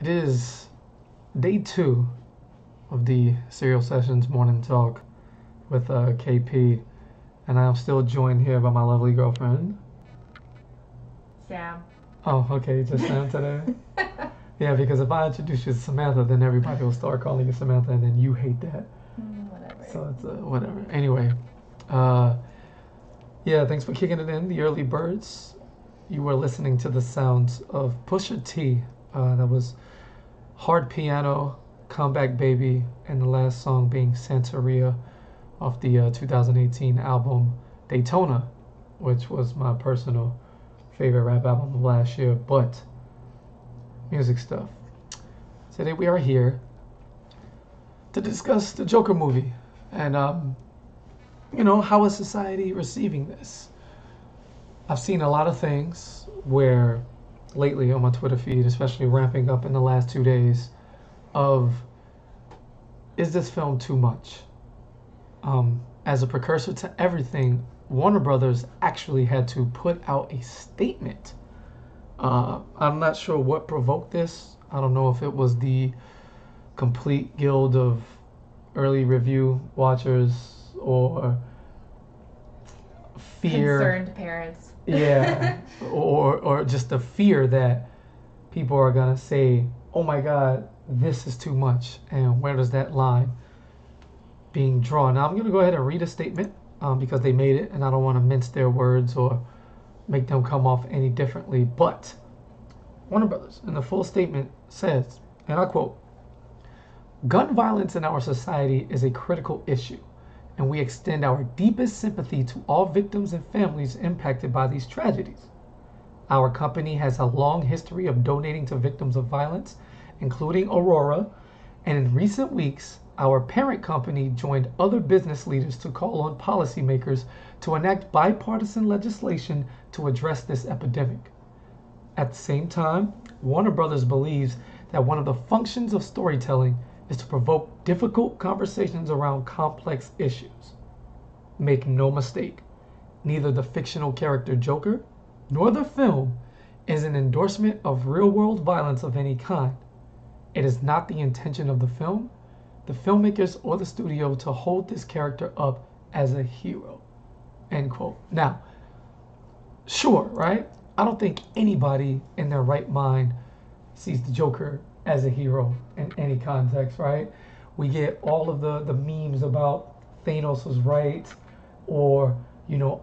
It is day 2 of the Serial Sessions Morning Talk with KP, and I am still joined here by my lovely girlfriend. Sam. Oh, okay, just Sam today? Yeah, because if I introduce you as Samantha, then everybody will start calling you Samantha, and then you hate that. Whatever. So it's whatever. Anyway, uh, yeah, thanks for kicking it in, the early birds. You were listening to the sounds of Pusha T. That was Hard Piano, Comeback Baby, and the last song being Santeria off the 2018 album Daytona, which was my personal favorite rap album of last year. But music stuff. Today we are here to discuss the Joker movie and how is society receiving this? I've seen a lot of things where lately on my Twitter feed, especially ramping up in the last 2 days, of is this film too much? As a precursor to everything, Warner Brothers actually had to put out a statement. I'm not sure what provoked this. I don't know if it was the complete guild of early review watchers or fear. Concerned parents. Yeah, or just the fear that people are gonna say, "Oh my God, this is too much," and where does that line being drawn? Now I'm gonna go ahead and read a statement because they made it, and I don't want to mince their words or make them come off any differently. But Warner Brothers, in the full statement, says, and I quote: "Gun violence in our society is a critical issue, and we extend our deepest sympathy to all victims and families impacted by these tragedies. Our company has a long history of donating to victims of violence, including Aurora, and in recent weeks, our parent company joined other business leaders to call on policymakers to enact bipartisan legislation to address this epidemic. At the same time, Warner Brothers believes that one of the functions of storytelling is to provoke difficult conversations around complex issues. Make no mistake, neither the fictional character Joker nor the film is an endorsement of real-world violence of any kind. It is not the intention of the film, the filmmakers, or the studio to hold this character up as a hero." End quote. Now, sure, right? I don't think anybody in their right mind sees the Joker as a hero in any context, right? We get all of the memes about Thanos was right, or,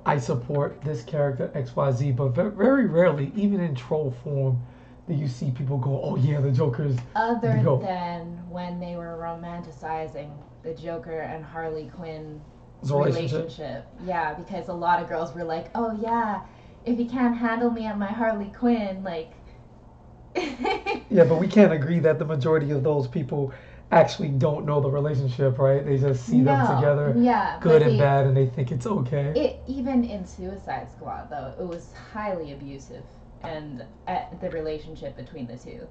I support this character XYZ, but very rarely, even in troll form, do you see people go, "Oh yeah, the Joker's Other the GOAT." than when they were romanticizing the Joker and Harley Quinn It's a relationship. Yeah, because a lot of girls were like, "Oh yeah, if you can't handle me at my Harley Quinn, like." Yeah, but we can't agree that the majority of those people actually don't know the relationship, right? They just see them together, yeah, good and bad, and they think it's okay. Even in Suicide Squad, though, it was highly abusive, and the relationship between the two,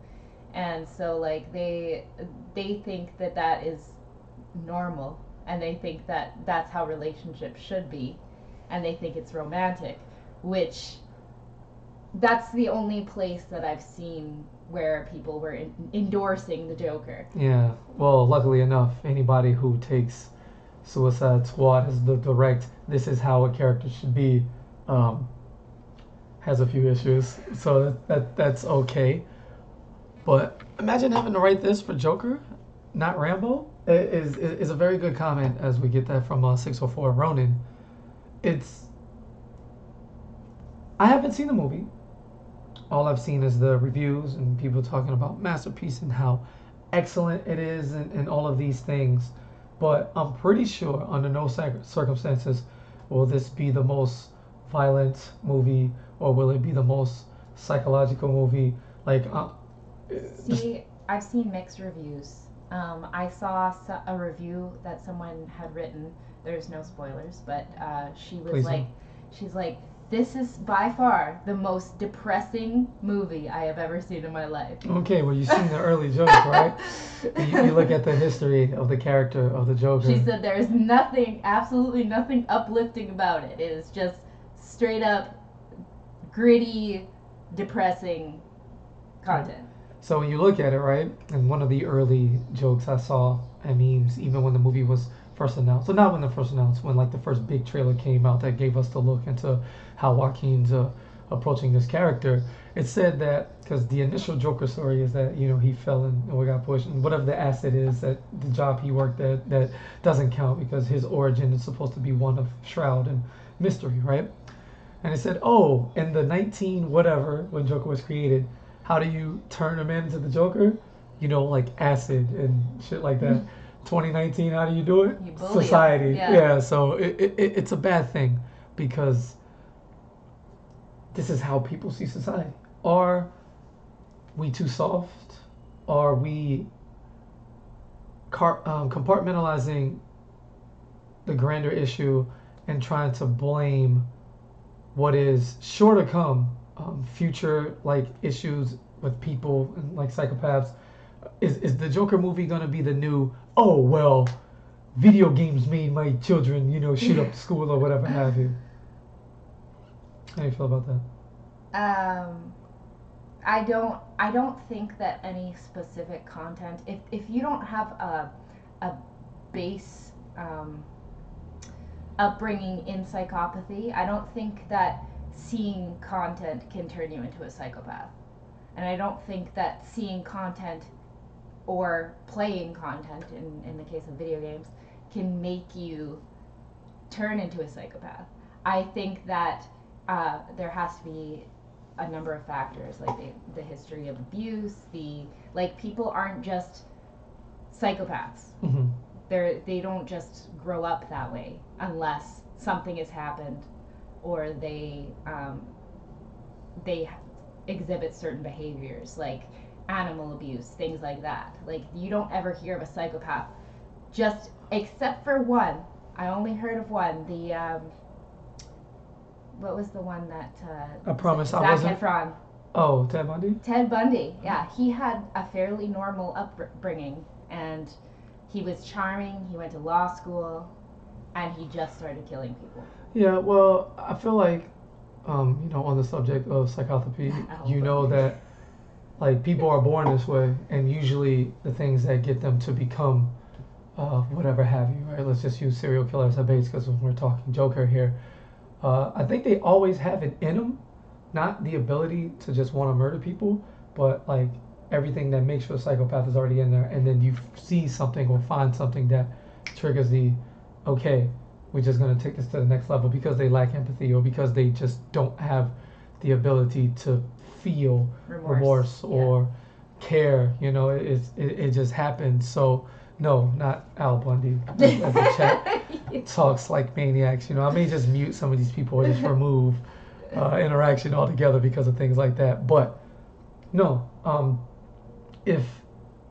and so like they think that is normal, and they think that that's how relationships should be, and they think it's romantic, which that's the only place that I've seen where people were endorsing the Joker. Yeah, well, luckily enough, anybody who takes Suicide Squad as the direct, this is how a character should be, has a few issues, so that's okay. But imagine having to write this for Joker, not Rambo. Is a very good comment, as we get that from 604 Ronin. I haven't seen the movie. All I've seen is the reviews and people talking about masterpiece and how excellent it is and all of these things. But I'm pretty sure under no circumstances will this be the most violent movie, or will it be the most psychological movie. See, I've seen mixed reviews. I saw a review that someone had written. There's no spoilers, but she's like, "This is by far the most depressing movie I have ever seen in my life." Okay, well, you've seen the early jokes, right? You look at the history of the character of the Joker. She said there's nothing, absolutely nothing uplifting about it. It is just straight up gritty, depressing content. So when you look at it, right, and one of the early jokes I saw and memes, even when the movie was first announced, so not when the first announced, when like the first big trailer came out that gave us the look into how Joaquin's approaching this character, it said that because the initial Joker story is that he fell in or got pushed, and whatever the asset is that the job he worked at that doesn't count because his origin is supposed to be one of shroud and mystery, right? And it said, oh, in the 19 whatever when Joker was created, how do you turn him into the Joker? Like acid and shit like that. 2019, how do you do it? You bully Society. him. Yeah. So it's a bad thing because this is how people see society. Are we too soft? Are we compartmentalizing the grander issue and trying to blame what is sure to come, future like issues with people and like psychopaths? Is the Joker movie gonna be the new? Oh well, video games made my children, shoot up school or whatever have you. How do you feel about that? I don't think that any specific content, if you don't have a base upbringing in psychopathy, I don't think that seeing content can turn you into a psychopath. And I don't think that seeing content or playing content, in the case of video games, can make you turn into a psychopath. I think that there has to be a number of factors, like the history of abuse, people aren't just psychopaths. Mm-hmm. They don't just grow up that way unless something has happened or they exhibit certain behaviors like animal abuse, things like that. Like, you don't ever hear of a psychopath, just except for one. I only heard of one. What was the one that I promise Zac I wasn't. Efron. Oh, Ted Bundy. Ted Bundy. Yeah, he had a fairly normal upbringing, and he was charming. He went to law school, and he just started killing people. Yeah, well, I feel like, on the subject of psychopathy, that like people are born this way, and usually the things that get them to become whatever have you, right? Let's just use serial killer as a base because we're talking Joker here. I think they always have it in them, not the ability to just want to murder people, but like everything that makes you a psychopath is already in there, and then you see something or find something that triggers the, okay, we're just going to take this to the next level because they lack empathy or because they just don't have the ability to feel remorse or care. It just happens. So no, not Al Bundy as the chat talks like maniacs. I may just mute some of these people or just remove interaction altogether because of things like that. But no, if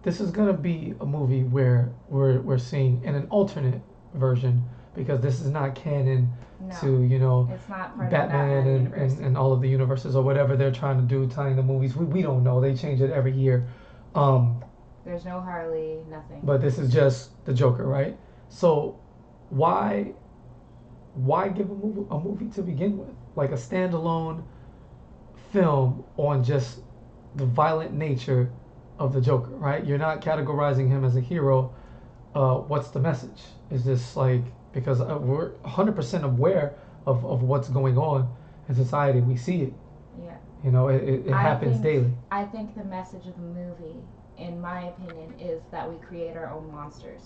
this is gonna be a movie where we're seeing in an alternate version, because this is not canon to it's not part Batman of the and all of the universes or whatever they're trying to do, tying the movies. We don't know. They change it every year. There's no Harley, nothing. But this is just the Joker, right? So why give a movie to begin with? Like a standalone film on just the violent nature of the Joker, right? You're not categorizing him as a hero. What's the message? Is this like, because we're 100% aware of what's going on in society. We see it. Yeah. It happens daily. I think the message of the movie, in my opinion, is that we create our own monsters.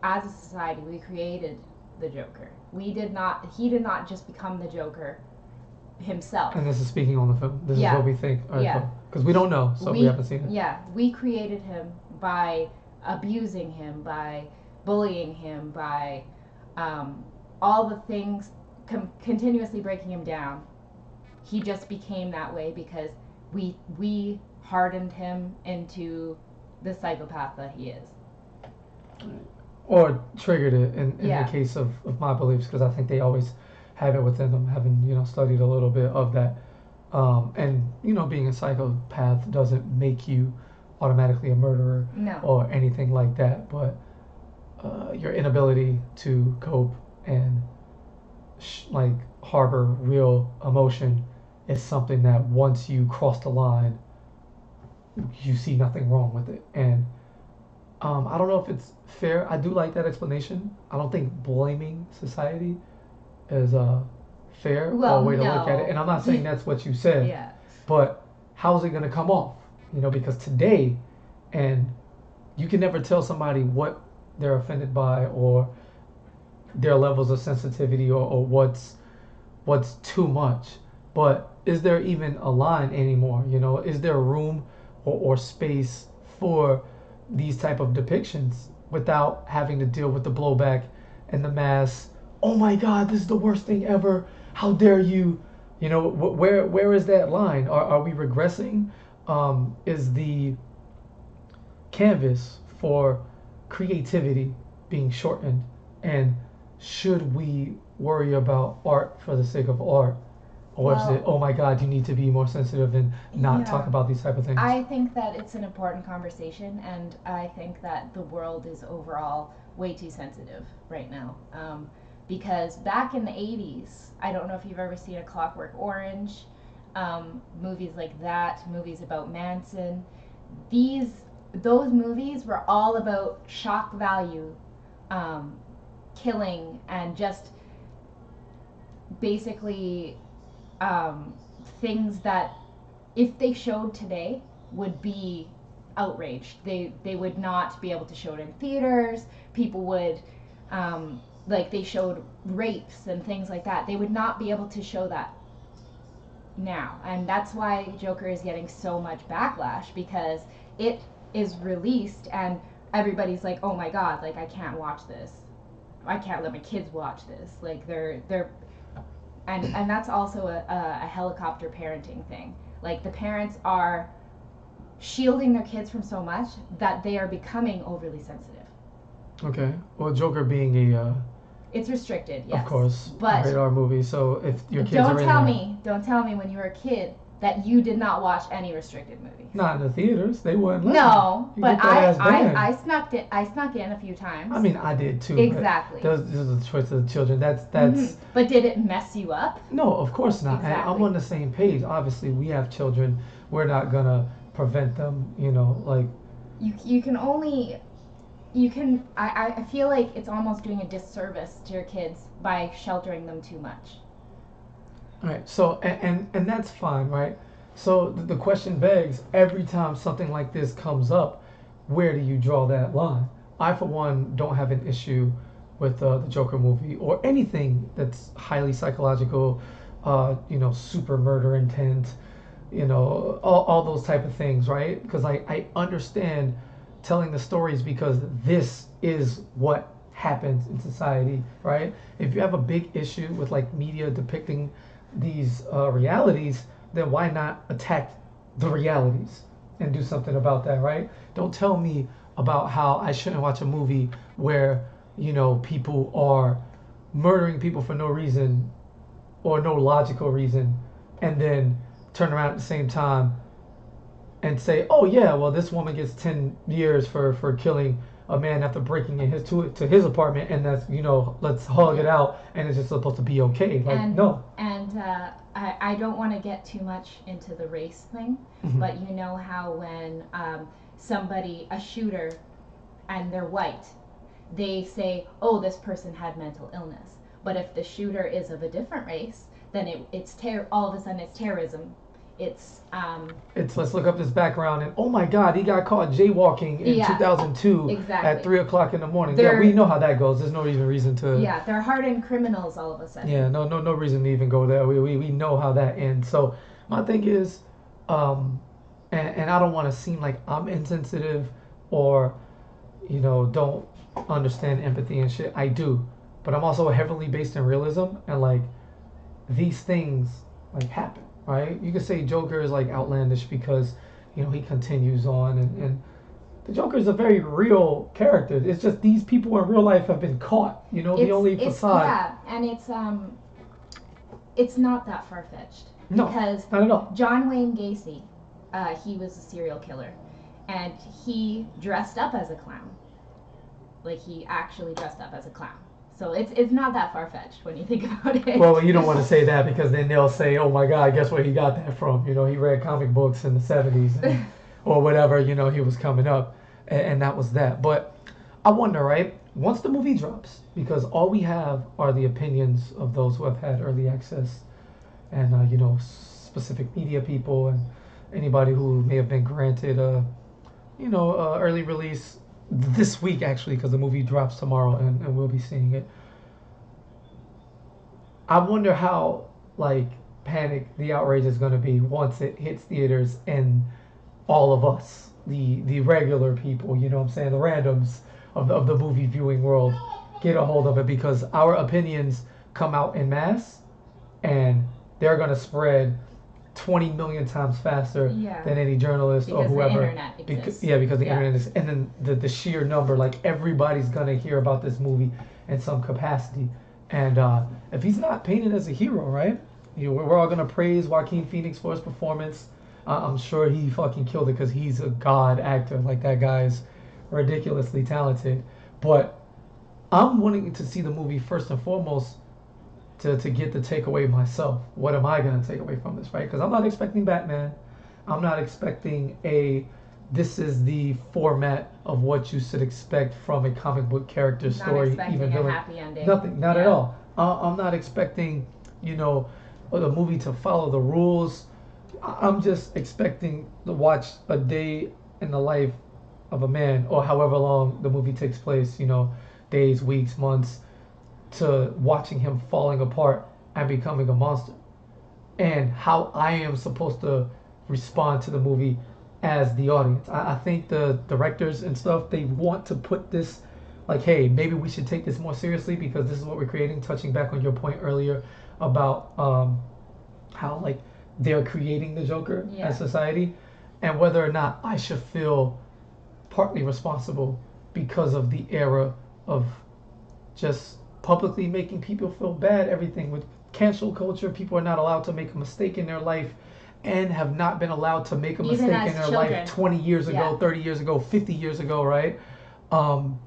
As a society, we created the Joker. He did not just become the Joker himself. And this is speaking on the film. This is what we think. Because we don't know, so we haven't seen it. Yeah, we created him by abusing him, by bullying him, by all the things, continuously breaking him down. He just became that way because we hardened him into the psychopath that he is. Or triggered it in the case of my beliefs, because I think they always have it within them, having studied a little bit of that. And being a psychopath doesn't make you automatically a murderer or anything like that, but your inability to cope and harbor real emotion is something that once you cross the line, you see nothing wrong with it. And I don't know if it's fair. I do like that explanation. I don't think blaming society is fair or a Well, way to look at it. no. And I'm not saying that's what you said, Yeah. but how's it going to come off? Because today, and you can never tell somebody what they're offended by or their levels of sensitivity or what's too much. But is there even a line anymore? Is there room or space for these type of depictions without having to deal with the blowback and the mass? Oh my God, this is the worst thing ever. How dare you? Where is that line? Are we regressing? Is the canvas for creativity being shortened? And should we worry about art for the sake of art? Or is it, oh my God, you need to be more sensitive and not talk about these type of things? I think that it's an important conversation, and I think that the world is overall way too sensitive right now. Because back in the 80s, I don't know if you've ever seen A Clockwork Orange, movies like that, movies about Manson. Those movies were all about shock value, killing, and just basically things that if they showed today would be outraged. They would not be able to show it in theaters. People would like they showed rapes and things like that. They would not be able to show that now, and that's why Joker is getting so much backlash, because it is released and everybody's like, oh my God, like I can't watch this. I can't let my kids watch this. Like they're and that's also a helicopter parenting thing. Like the parents are shielding their kids from so much that they are becoming overly sensitive. Okay. Well, Joker being it's restricted, yes. Of course, but radar movie. So if your kids don't tell me when you were a kid that you did not watch any restricted movies. Not in the theaters. They wouldn't. No, but I snuck in a few times. I mean, I did too. Exactly. This is the choice of the children. That's. But did it mess you up? No, of course not. Exactly. And I'm on the same page. Obviously, we have children. We're not gonna prevent them. Like. You can only. You can. I feel like it's almost doing a disservice to your kids by sheltering them too much. All right. So and that's fine, right? So the question begs, every time something like this comes up, where do you draw that line? I, for one, don't have an issue with the Joker movie or anything that's highly psychological, super murder intent, all those type of things, right? Because I understand telling the stories because this is what happens in society, right? If you have a big issue with like media depicting these realities, then why not attack the realities and do something about that, right? Don't tell me about how I shouldn't watch a movie where, people are murdering people for no reason or no logical reason, and then turn around at the same time and say, oh yeah, well this woman gets 10 years for killing a man after breaking in to his apartment, and that's let's hug it out, and it's just supposed to be okay. No. And I don't want to get too much into the race thing, but you know how when a shooter, and they're white, they say, oh, this person had mental illness. But if the shooter is of a different race, then all of a sudden it's terrorism. It's let's look up his background, and oh my God, he got caught jaywalking in 2002 at 3:00 in the morning. We know how that goes. There's no even reason to. Yeah, they're hardened criminals all of a sudden. Yeah, no reason to even go there. We know how that ends. So my thing is, and I don't want to seem like I'm insensitive or, don't understand empathy and shit. I do, but I'm also heavily based in realism, and like these things like happen. Right? You could say Joker is like outlandish because, he continues on, and the Joker is a very real character. It's just these people in real life have been caught. The only facade. Yeah, and it's not that far fetched. No, because not at all. John Wayne Gacy, he was a serial killer, and he dressed up as a clown. Like he actually dressed up as a clown. So it's not that far fetched when you think about it. Well, you don't want to say that because then they'll say, "Oh my God, guess where he got that from?" You know, he read comic books in the '70s or whatever. You know, he was coming up, and that was that. But I wonder, right? Once the movie drops, because all we have are the opinions of those who have had early access, and you know, specific media people and anybody who may have been granted you know, early release this week actually, because the movie drops tomorrow and we'll be seeing it. I wonder how like panic the outrage is going to be once it hits theaters and all of us, the regular people, you know what I'm saying, the randoms of the movie viewing world get a hold of it, because our opinions come out in mass and they're going to spread 20 million times faster than any journalist because or whoever. The internet exists. Because the internet is, and then the sheer number, like everybody's going to hear about this movie in some capacity. And if he's not painted as a hero, right? You know, we're all gonna praise Joaquin Phoenix for his performance. I'm sure he fucking killed it because he's a god actor. Like that guy's ridiculously talented. But I'm wanting to see the movie first and foremost to get the takeaway myself. What am I gonna take away from this, right? Because I'm not expecting Batman. I'm not expecting this is the format of what you should expect from a comic book character story, even a happy ending. Nothing, not at all. I'm not expecting, you know, the movie to follow the rules. I'm just expecting to watch a day in the life of a man, or however long the movie takes place, you know, days, weeks, months, to watching him falling apart and becoming a monster. And how I am supposed to respond to the movie as the audience. I think the directors and stuff, they want to put this like, hey, maybe we should take this more seriously because this is what we're creating. Touching back on your point earlier about how like they're creating the Joker as society, and whether or not I should feel partly responsible because of the era of just publicly making people feel bad. Everything with cancel culture, people are not allowed to make a mistake in their life and have not been allowed to make a mistake in their life 20 years ago, 30 years ago, 50 years ago, right? Hold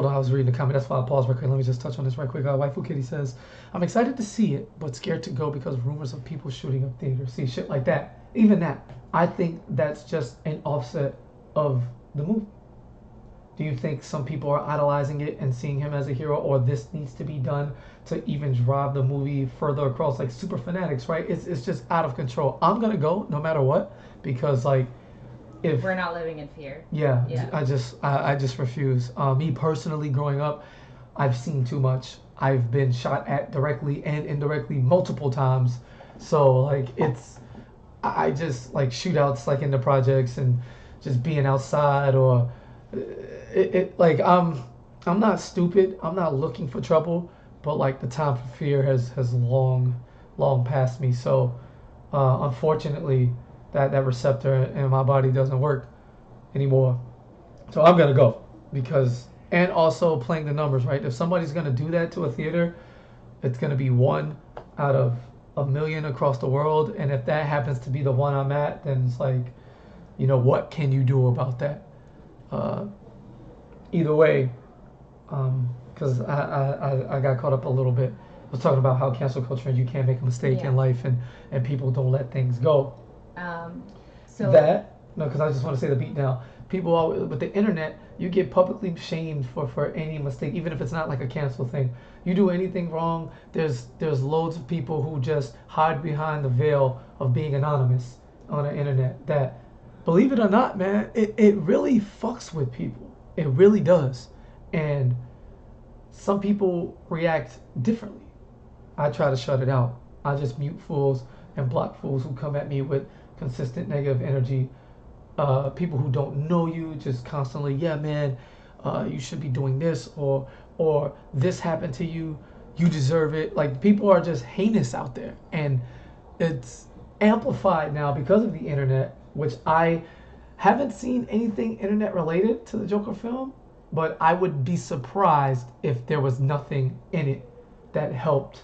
on, I was reading the comment. That's why I paused right quick. Let me just touch on this right quick. Waifu Kitty says, I'm excited to see it, but scared to go because of rumors of people shooting up theaters. See, shit like that. Even that. I think that's just an offset of the movie. Do you think some people are idolizing it and seeing him as a hero, or this needs to be done to even drive the movie further across, like super fanatics, right? It's just out of control. I'm gonna go no matter what, because like if we're not living in fear. Yeah. I just refuse. Me personally, growing up, I've seen too much. I've been shot at directly and indirectly multiple times. So like I just like shootouts like in the projects and just being outside or like I'm not stupid. I'm not looking for trouble, but like the time for fear has long passed me. So unfortunately, that receptor in my body doesn't work anymore. So I'm gonna go because, and also playing the numbers, right? If somebody's gonna do that to a theater, it's gonna be 1 out of a million across the world, and if that happens to be the one I'm at, then it's like, you know, what can you do about that? Either way, because I got caught up a little bit. I was talking about how cancel culture, you can't make a mistake in life, and people don't let things go. Because I just want to say the beat down. People always, with the internet, you get publicly shamed for any mistake, even if it's not like a cancel thing. You do anything wrong, there's loads of people who just hide behind the veil of being anonymous on the internet. That, believe it or not, man, it really fucks with people. It really does. And some people react differently. I try to shut it out. I just mute fools and block fools who come at me with consistent negative energy. People who don't know you just constantly, yeah, man, you should be doing this, or this happened to you, you deserve it. Like, people are just heinous out there, and it's amplified now because of the internet, which I haven't seen anything internet related to the Joker film, but I would be surprised if there was nothing in it that helped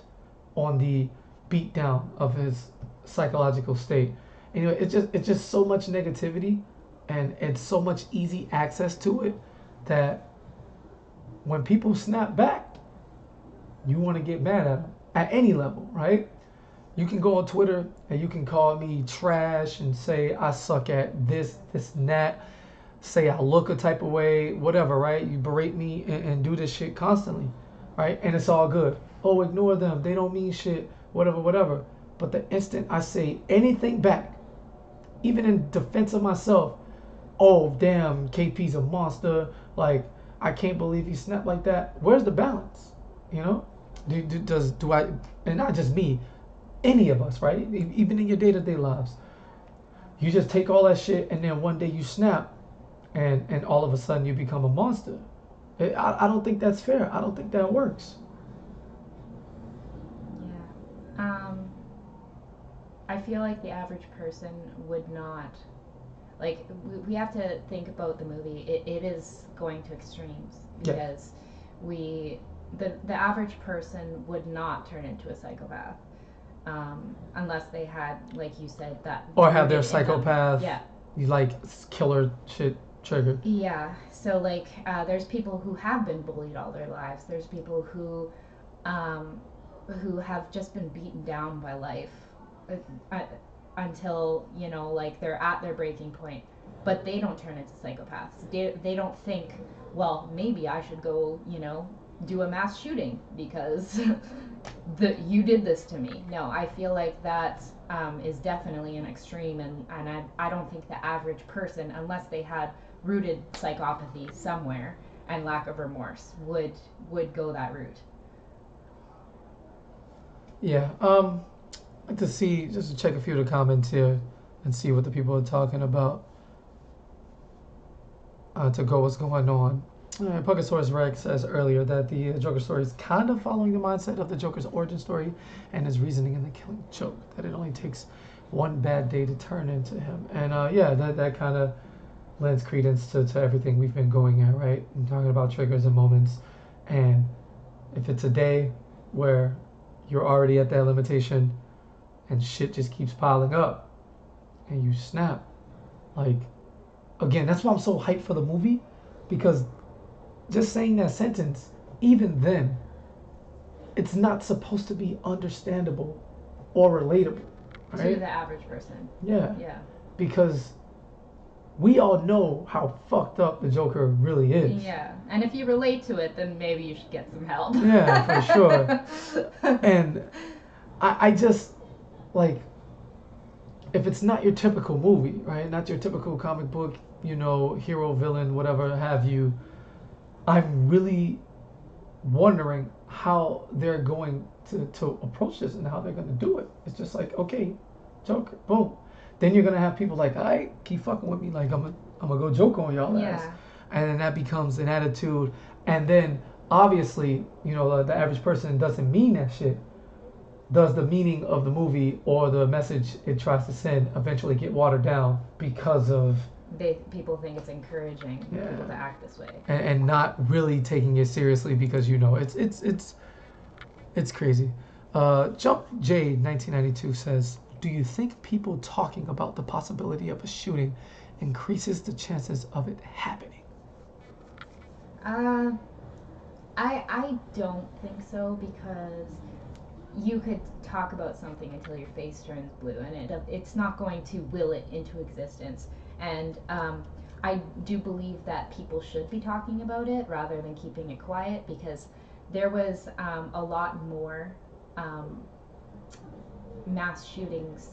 on the beatdown of his psychological state. Anyway, it's just so much negativity, and it's so much easy access to it that when people snap back, you want to get mad at them at any level, right? You can go on Twitter and you can call me trash and say I suck at this, and that, say I look a type of way, whatever, right? You berate me and do this shit constantly, right? And it's all good. Oh, ignore them. They don't mean shit, whatever, whatever. But the instant I say anything back, even in defense of myself, oh, damn, KP's a monster. Like, I can't believe he snapped like that. Where's the balance? You know? Do I, and not just me, any of us, right? Even in your day-to-day lives. You just take all that shit and then one day you snap and all of a sudden you become a monster. I don't think that's fair. I don't think that works. Yeah. I feel like the average person would not, like, we have to think about the movie. It is going to extremes because the average person would not turn into a psychopath unless they had, like you said, that. Or have their psychopath, yeah, you like killer shit triggered. Yeah. So like, there's people who have been bullied all their lives. There's people who have just been beaten down by life until, you know, like they're at their breaking point, but they don't turn into psychopaths. They don't think, well, maybe I should go, you know, do a mass shooting because you did this to me. No, I feel like that is definitely an extreme, and I don't think the average person, unless they had rooted psychopathy somewhere and lack of remorse, would go that route. Yeah. I'd like to see, just to check a few of the comments here and see what the people are talking about. To go what's going on. Puckosaurus Rex says earlier that the Joker story is kind of following the mindset of the Joker's origin story and his reasoning in the Killing Joke, that it only takes one bad day to turn into him. And that kind of lends credence to everything we've been going at, right? I'm talking about triggers and moments. And if it's a day where you're already at that limitation and shit just keeps piling up and you snap, like, again, that's why I'm so hyped for the movie, because just saying that sentence, even then, it's not supposed to be understandable or relatable, right? To the average person. Yeah. Yeah. Because we all know how fucked up the Joker really is. Yeah. And if you relate to it, then maybe you should get some help. Yeah, for sure. And I just, like, if it's not your typical movie, right? Not your typical comic book, you know, hero, villain, whatever have you, I'm really wondering how they're going to approach this and how they're going to do it. It's just like, okay, Joker, boom. Then you're going to have people like, all right, keep fucking with me. Like, I'm gonna go joke on y'all ass. And then that becomes an attitude. And then, obviously, you know, the average person doesn't mean that shit. Does the meaning of the movie or the message it tries to send eventually get watered down because of people think it's encouraging people to act this way and not really taking it seriously, because, you know, it's crazy. Jump J 1992 says, do you think people talking about the possibility of a shooting increases the chances of it happening? I don't think so, because you could talk about something until your face turns blue, and it's not going to will it into existence. And I do believe that people should be talking about it rather than keeping it quiet, because there was a lot more mass shootings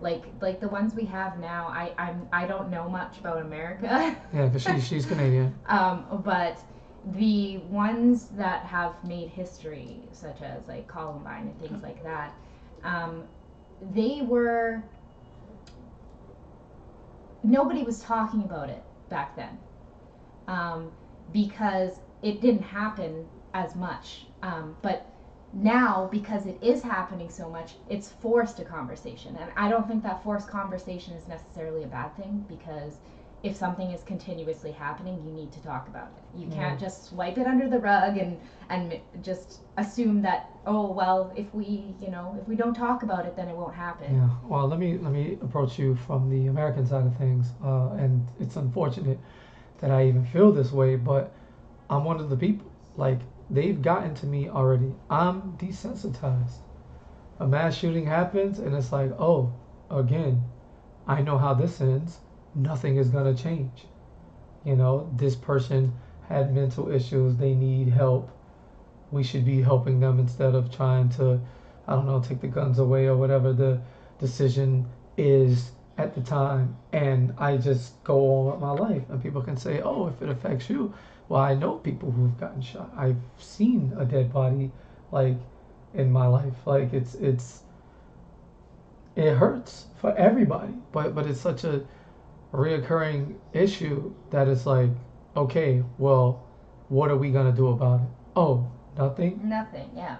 like the ones we have now. I don't know much about America. Yeah, because she's Canadian. But the ones that have made history, such as like Columbine and things like that, they were, nobody was talking about it back then, because it didn't happen as much. But now, because it is happening so much, it's forced a conversation. And I don't think that forced conversation is necessarily a bad thing, because if something is continuously happening, you need to talk about it. You can't just swipe it under the rug and just assume that, oh, well, if we don't talk about it, then it won't happen. Yeah. Well, let me approach you from the American side of things, and it's unfortunate that I even feel this way, but I'm one of the people. Like, they've gotten to me already. I'm desensitized. A mass shooting happens, and it's like, oh, again, I know how this ends. Nothing is going to change. This person had mental issues. They need help. We should be helping them instead of trying to, I don't know, take the guns away or whatever the decision is at the time. And I just go on with my life. And people can say, oh, if it affects you, well, I know people who've gotten shot. I've seen a dead body, like, in my life. Like, it hurts for everybody. But it's such a reoccurring issue that it's like, okay, well, what are we gonna do about it? Oh, nothing. Nothing. Yeah.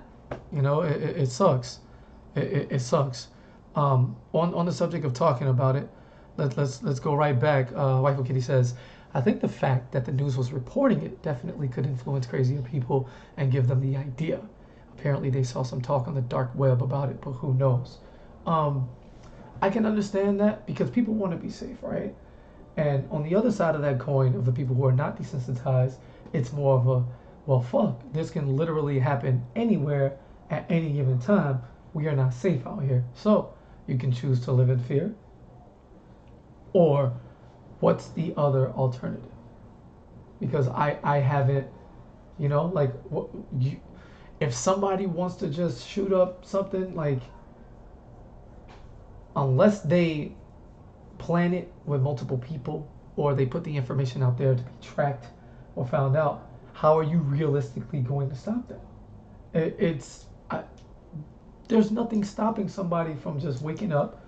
It sucks. It sucks. On the subject of talking about it, let's go right back. Waifu Kitty says, I think the fact that the news was reporting it definitely could influence crazier people and give them the idea. Apparently, they saw some talk on the dark web about it, but who knows? I can understand that because people want to be safe, right? And on the other side of that coin, of the people who are not desensitized, it's more of a, well, fuck, this can literally happen anywhere at any given time. We are not safe out here. So you can choose to live in fear. Or what's the other alternative? Because I haven't, like, if somebody wants to just shoot up something, like, unless they plan it with multiple people or they put the information out there to be tracked or found out, how are you realistically going to stop that? There's nothing stopping somebody from just waking up,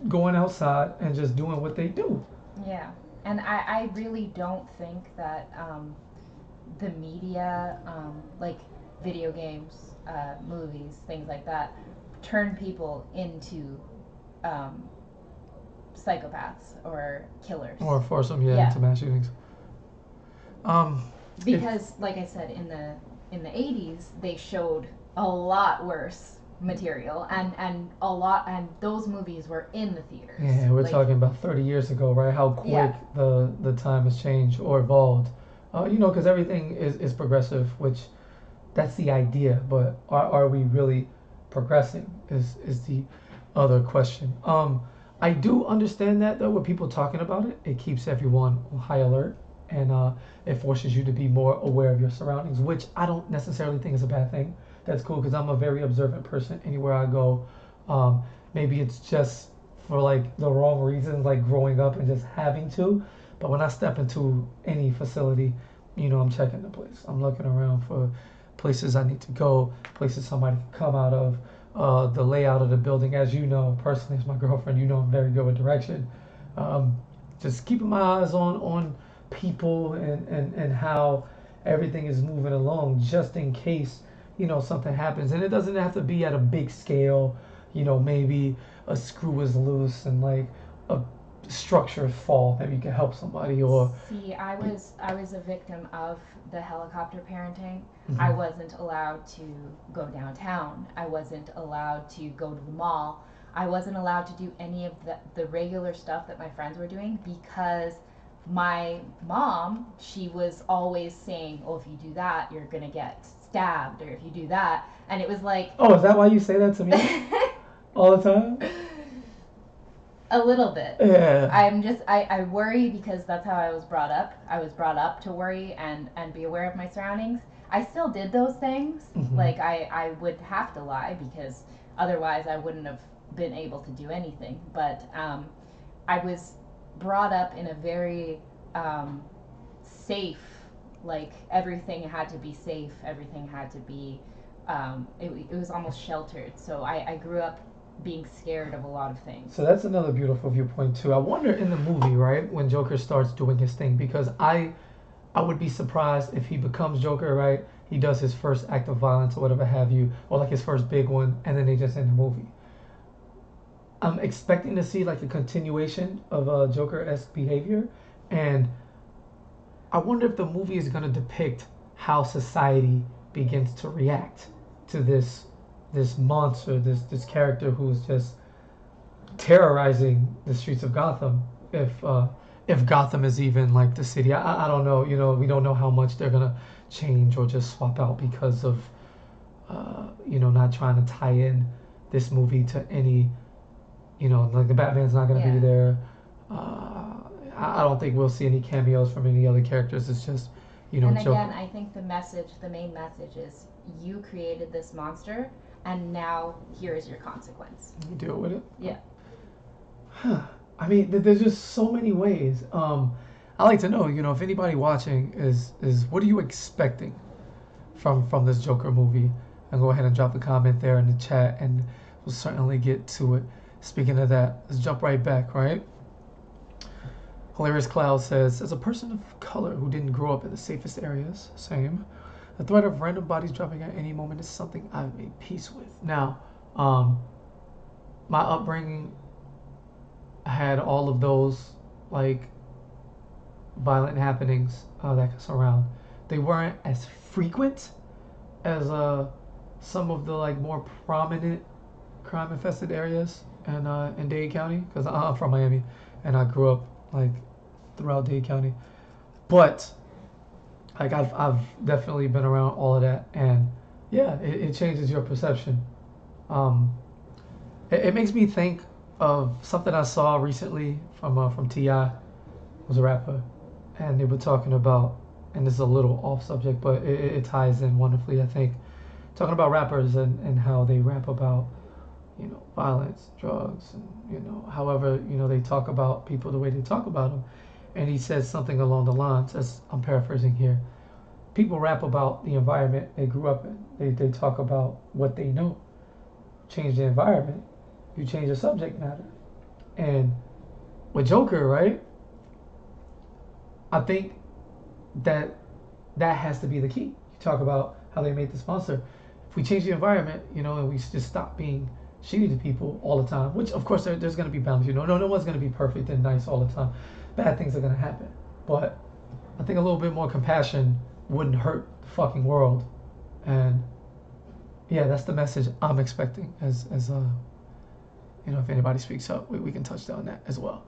going outside, and just doing what they do. Yeah. And I really don't think that the media, like video games, movies, things like that, turn people into psychopaths or killers. Or force them, into mass shootings. Because, like I said, in the 80s, they showed a lot worse material, and those movies were in the theaters. Yeah, we're talking about 30 years ago, right? How quick the time has changed or evolved. Because everything is progressive, which that's the idea, but are we really progressing is the other question. I do understand that, though, with people talking about it. It keeps everyone on high alert, and it forces you to be more aware of your surroundings, which I don't necessarily think is a bad thing. That's cool, because I'm a very observant person anywhere I go. Maybe it's just for, like, the wrong reasons, like growing up and just having to. But when I step into any facility, I'm checking the place. I'm looking around for places I need to go, places somebody can come out of. The layout of the building, as you know, personally, as my girlfriend, I'm very good with direction. Just keeping my eyes on people and how everything is moving along, just in case something happens. And it doesn't have to be at a big scale. Maybe a screw is loose and, like, a structure fall. Maybe you can help somebody. Or see, I was a victim of the helicopter parenting. Mhm. I wasn't allowed to go downtown. I wasn't allowed to go to the mall. I wasn't allowed to do any of the regular stuff that my friends were doing because my mom, she was always saying, oh, if you do that, you're going to get stabbed, or if you do that. And it was like... Oh, is that why you say that to me all the time? A little bit. Yeah. I worry because that's how I was brought up. I was brought up to worry and be aware of my surroundings. I still did those things. Mhm. Like, I would have to lie because otherwise I wouldn't have been able to do anything. But I was brought up in a very safe, like, everything had to be safe. Everything had to be, it was almost sheltered. So I grew up being scared of a lot of things. So that's another beautiful viewpoint too. I wonder in the movie, right, when Joker starts doing his thing, because I would be surprised if he becomes Joker, right? He does his first act of violence or whatever have you, or like his first big one, and then they just end the movie. I'm expecting to see like a continuation of Joker-esque behavior, and I wonder if the movie is going to depict how society begins to react to this monster, this character who's just terrorizing the streets of Gotham. If if Gotham is even like the city. I don't know. We don't know how much they're gonna change or just swap out because of not trying to tie in this movie to any, like the Batman's not gonna be Yeah. there. I don't think we'll see any cameos from any other characters. It's just, And Joker. again, I think the main message is you created this monster, and now here is your consequence. You deal with it. Yeah. Huh. I mean, there's just so many ways. I like to know, if anybody watching is what are you expecting from this Joker movie? And go ahead and drop a comment there in the chat, and we'll certainly get to it. Speaking of that, let's jump right back, right? Hilarious Cloud says, as a person of color who didn't grow up in the safest areas, same, the threat of random bodies dropping at any moment is something I've made peace with. Now, my upbringing had all of those, like, violent happenings that could surround. They weren't as frequent as some of the, like, more prominent crime-infested areas in Dade County, because I'm from Miami, and I grew up, like, throughout Dade County. But like I've definitely been around all of that, and yeah, it changes your perception. It makes me think of something I saw recently from T.I., who's a rapper, and they were talking about, and this is a little off subject, but it ties in wonderfully, I think, talking about rappers and how they rap about violence, drugs, and however they talk about people the way they talk about them. And he says something along the lines, as I'm paraphrasing here, people rap about the environment they grew up in. They talk about what they know. Change the environment, you change the subject matter. And with Joker, right, I think that has to be the key. You talk about how they made this monster. If we change the environment, and we just stop being shitty to people all the time, which of course there's going to be boundaries. No one's going to be perfect and nice all the time. Bad things are going to happen. But I think a little bit more compassion wouldn't hurt the fucking world. And yeah, that's the message I'm expecting as if anybody speaks up, we can touch on that as well.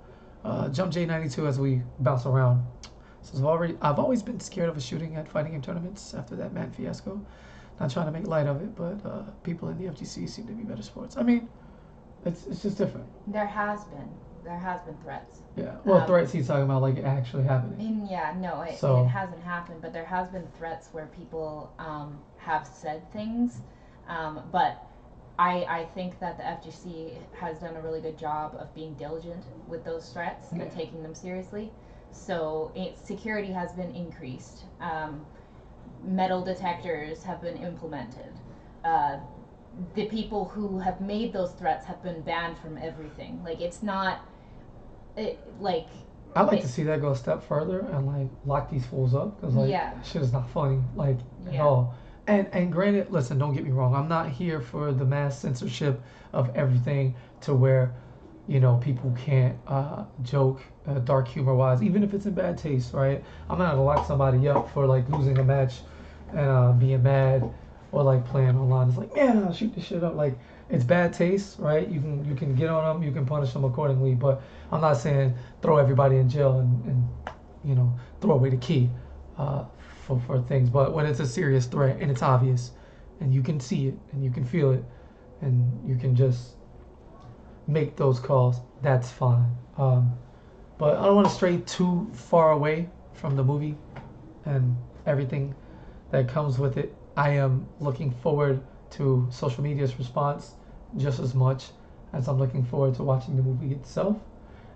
Jump J92 as we bounce around. So I've always been scared of a shooting at fighting game tournaments after that Madden fiasco. Not trying to make light of it, but people in the FGC seem to be better sports. I mean, it's just different. There has been threats. Yeah. Well, threats he's talking about, like, actually happening. Yeah, no, it hasn't happened, but there has been threats where people have said things, but I think that the FGC has done a really good job of being diligent with those threats and taking them seriously. So security has been increased. Metal detectors have been implemented. The people who have made those threats have been banned from everything. Like, it's not... I'd like to see that go a step further and, like, lock these fools up, because, like, shit is not funny, like, at all. And granted, listen, don't get me wrong, I'm not here for the mass censorship of everything to where, people can't joke dark humor wise, even if it's in bad taste, right? I'm not gonna lock somebody up for, like, losing a match and being mad, or, like, playing online. It's like, man, I'll shoot this shit up. Like, it's bad taste, right? You can get on them, you can punish them accordingly, but I'm not saying throw everybody in jail and throw away the key for things. But when it's a serious threat and it's obvious, and you can see it and you can feel it, and you can just make those calls, that's fine. But I don't want to stray too far away from the movie and everything that comes with it. I am looking forward to social media's response just as much as I'm looking forward to watching the movie itself,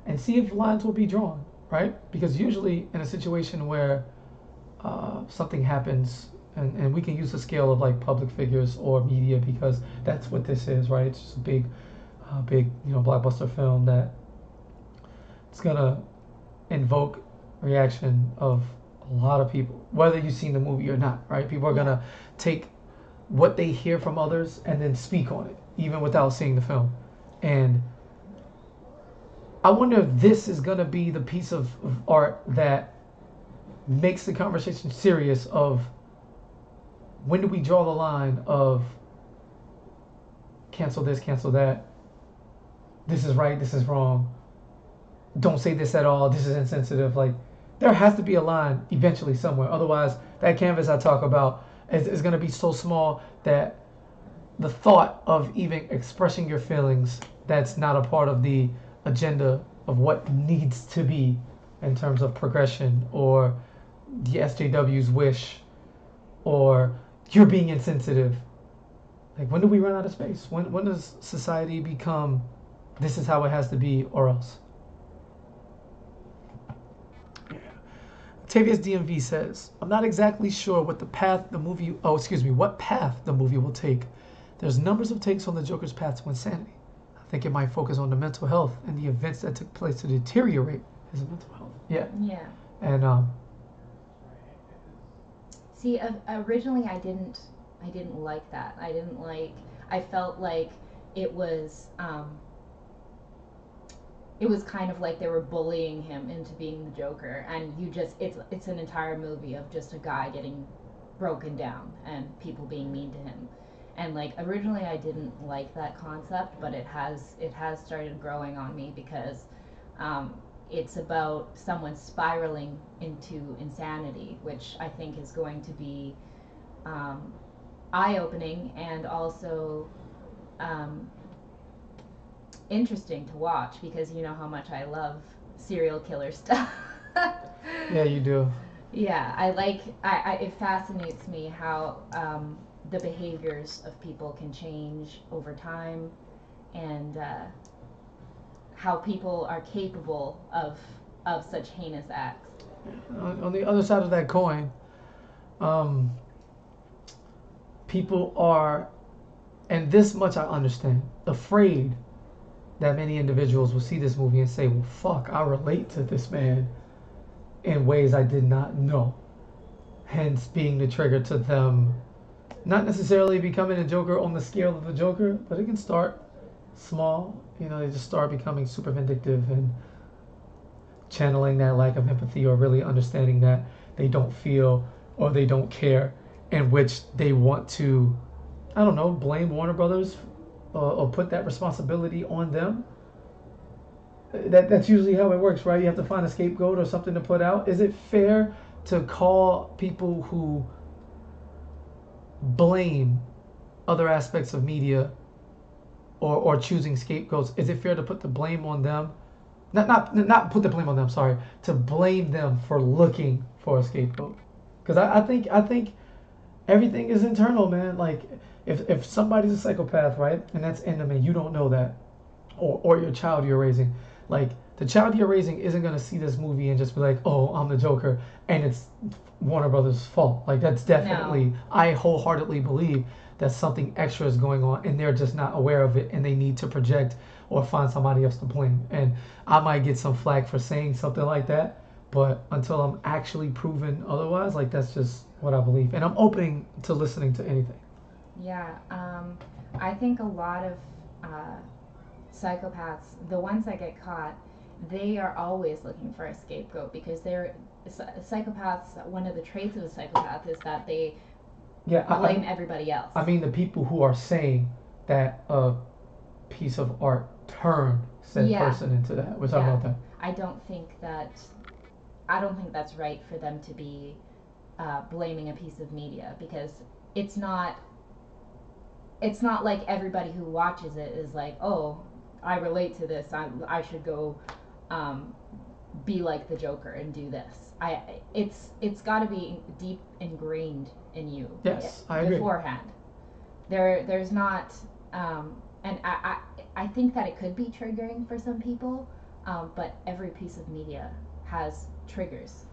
and see if lines will be drawn, right? Because usually in a situation where something happens, and we can use the scale of, like, public figures or media, because that's what this is, right? It's just a big blockbuster film that it's gonna invoke reaction of a lot of people, whether you've seen the movie or not, right? People are gonna take what they hear from others and then speak on it, even without seeing the film. And I wonder if this is gonna be the piece of art that makes the conversation serious of when do we draw the line of cancel this, cancel that, this is right, this is wrong. don't say this at all, this is insensitive. Like, there has to be a line eventually somewhere. Otherwise, that canvas I talk about is going to be so small that the thought of even expressing your feelings, that's not a part of the agenda of what needs to be in terms of progression, or the SJW's wish, or you're being insensitive. Like, when do we run out of space? When does society become, this is how it has to be, or else? Yeah. Tavius DMV says, I'm not exactly sure what path the movie will take. There's numbers of takes on the Joker's path to insanity. I think it might focus on the mental health and the events that took place to deteriorate his mental health. Yeah. Yeah. And see, originally I didn't like that. I felt like it was kind of like they were bullying him into being the Joker, and it's an entire movie of just a guy getting broken down and people being mean to him. And like, originally I didn't like that concept, but it has started growing on me, because it's about someone spiraling into insanity, which I think is going to be eye-opening, and also interesting to watch, because you know how much I love serial killer stuff. yeah, you do. Yeah, it fascinates me how the behaviors of people can change over time, and how people are capable of such heinous acts. On the other side of that coin, people are, and this much I understand, afraid that many individuals will see this movie and say, well, fuck, I relate to this man in ways I did not know. Hence being the trigger to them not necessarily becoming a Joker on the scale of the Joker, but it can start small. You know, they just start becoming super vindictive and channeling that lack of empathy, or really understanding that they don't feel or they don't care, in which they want to, I don't know, blame Warner Brothers or put that responsibility on them. That's usually how it works, right? You have to find a scapegoat or something to put out. Is it fair to call people who blame other aspects of media or choosing scapegoats, is it fair to put the blame on them? Not put the blame on them, sorry, to blame them for looking for a scapegoat. Because I think everything is internal, man. Like, if somebody's a psychopath, right, and that's in them and you don't know that, or your child you're raising, like, the child you're raising isn't going to see this movie and just be like, oh, I'm the Joker, and it's Warner Brothers' fault. Like, that's definitely, no. I wholeheartedly believe that something extra is going on, and they're just not aware of it, and they need to project or find somebody else to blame. And I might get some flack for saying something like that, but until I'm actually proven otherwise, like, that's just what I believe. And I'm open to listening to anything. Yeah, I think a lot of psychopaths, the ones that get caught, they are always looking for a scapegoat, because they're psychopaths. One of the traits of a psychopath is that they blame everybody else. I mean, the people who are saying that a piece of art turned said person into that. We're talking about that. I don't think that's right for them to be blaming a piece of media, because it's not like everybody who watches it is like, oh, I relate to this, I should go be like the Joker and do this. It's got to be deep ingrained in you. Yes, I agree. Beforehand. There's not, and I think that it could be triggering for some people, but every piece of media has triggers.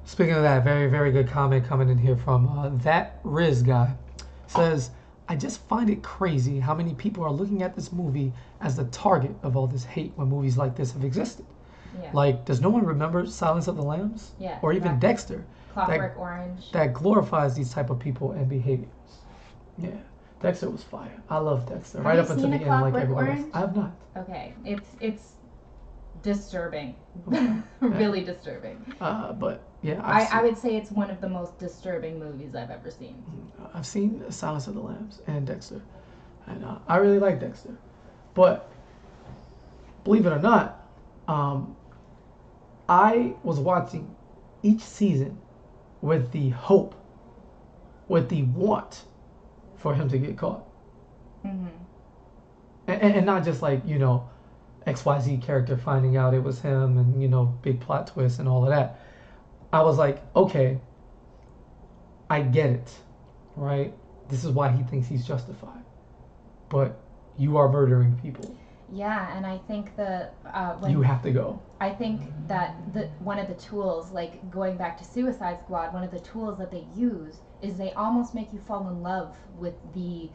Speaking of that, very, very good comment coming in here from that Riz guy. Says, I just find it crazy how many people are looking at this movie as the target of all this hate when movies like this have existed. Yeah. Like, does no one remember Silence of the Lambs? Yeah. Or even Dexter? Clockwork Orange. That glorifies these type of people and behaviors. Yeah. Dexter was fire. I love Dexter. Right up until the end, like everybody else. I have not. Okay. It's disturbing. Okay. Really disturbing. But yeah, I would say it's one of the most disturbing movies I've ever seen. I've seen Silence of the Lambs and Dexter, and I really like Dexter. But believe it or not, I was watching each season with the hope, with the want for him to get caught. Mm-hmm. And not just like, XYZ character finding out it was him and, big plot twist and all of that. I was like, okay, I get it, right? This is why he thinks he's justified. But you are murdering people. Yeah, and I think You have to go. I think that one of the tools, like going back to Suicide Squad, one of the tools that they use is they almost make you fall in love with the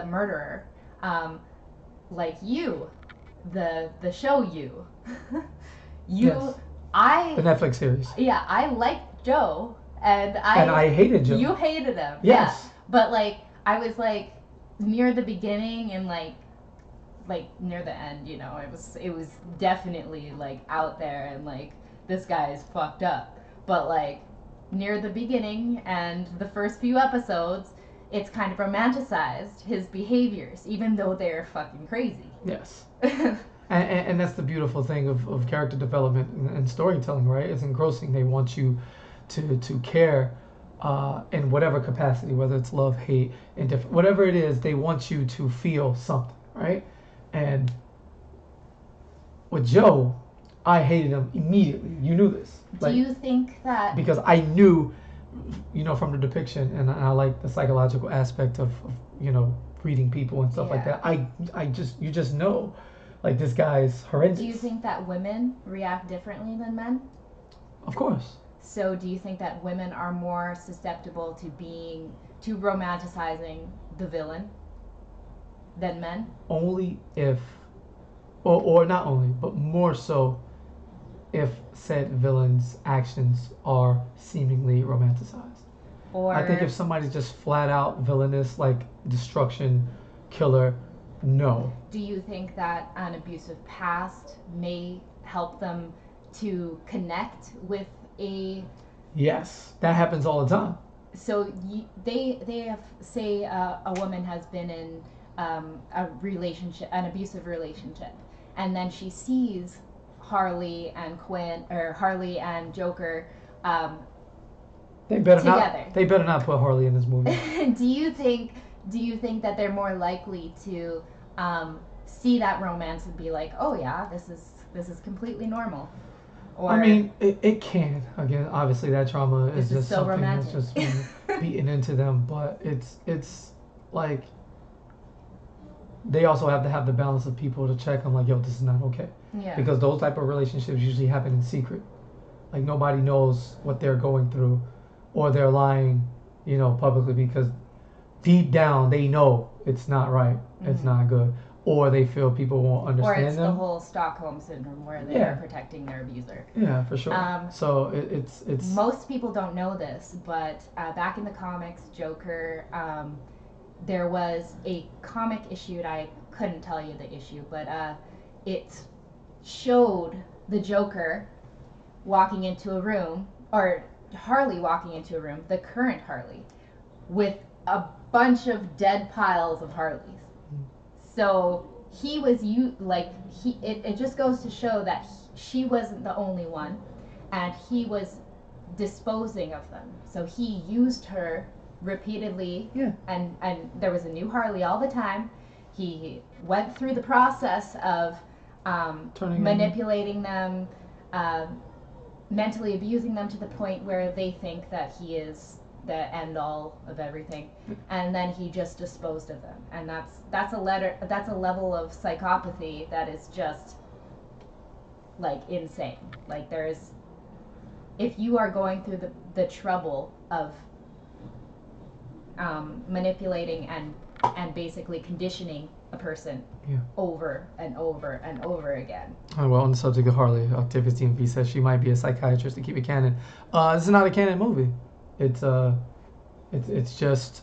murderer, like you, the show you, Yes. The Netflix series. Yeah, I liked Joe, and I hated Joe. You hated him. Yes. Yeah, but like I was like near the beginning and like near the end, it was definitely like out there and like this guy is fucked up. But like near the beginning and the first few episodes, it's kind of romanticized his behaviors, even though they're fucking crazy. Yes. and that's the beautiful thing of character development and storytelling, right? It's engrossing. They want you to care in whatever capacity, whether it's love, hate, indifference, whatever it is, they want you to feel something, right? And with Joe, I hated him immediately. You knew this. Do you think that... Because I knew, from the depiction, and I like the psychological aspect of reading people and stuff like that. You just know, like, this guy's horrendous. Do you think that women react differently than men? Of course. So do you think that women are more susceptible to romanticizing the villain than men? Only if, or not only, but more so if said villain's actions are seemingly romanticized. Or I think if somebody's just flat out villainous, like destruction, killer, no. Do you think that an abusive past may help them to connect with a... Yes, that happens all the time. So they have, say a woman has been in a relationship, an abusive relationship, and then she sees Harley and Joker they better together. They better not put Harley in this movie. Do you think that they're more likely to see that romance and be like, oh yeah, this is completely normal? Or, I mean, it can. Again, obviously that trauma is just so something romantic. that's just beaten into them. But it's like they also have to have the balance of people to check them. Like, yo, this is not okay. Yeah. Because those type of relationships usually happen in secret. Like nobody knows what they're going through, or they're lying, publicly because deep down they know it's not right. Mm-hmm. It's not good. Or they feel people won't understand them. Or it's the whole Stockholm syndrome where they're protecting their abuser. Yeah, for sure. So it's most people don't know this, but back in the comics, Joker, there was a comic issue, and I couldn't tell you the issue, but it showed the Joker walking into a room, or Harley walking into a room, the current Harley, with a bunch of dead piles of Harleys. So he was it just goes to show that she wasn't the only one, and he was disposing of them. So he used her repeatedly, and there was a new Harley all the time. He went through the process of manipulating them, mentally abusing them to the point where they think that he is the end all of everything, and then he just disposed of them. And that's a level of psychopathy that is just like insane. Like if you are going through the trouble of manipulating and basically conditioning a person over and over and over again. Oh, well, on the subject of Harley, Octavius DMV says she might be a psychiatrist to keep it canon. This is not a canon movie. It's just,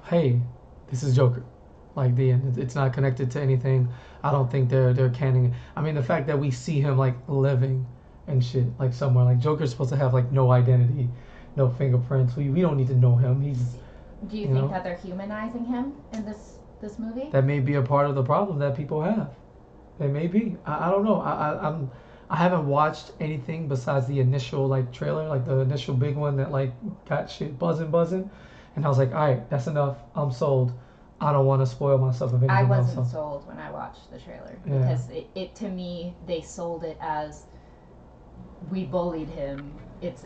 hey, this is Joker. Like the end. It's not connected to anything. I don't think they're canning. I mean, the fact that we see him like living and shit like somewhere, like Joker's supposed to have like no identity, no fingerprints. We don't need to know him. Do you think that they're humanizing him in this movie? That may be a part of the problem that people have. It may be. I don't know. I haven't watched anything besides the initial like trailer, like the initial big one that like got shit buzzing, and I was like, all right, that's enough. I'm sold. I don't want to spoil myself of anything I else. wasn't sold when I watched the trailer Yeah. because it to me they sold it as we bullied him. It's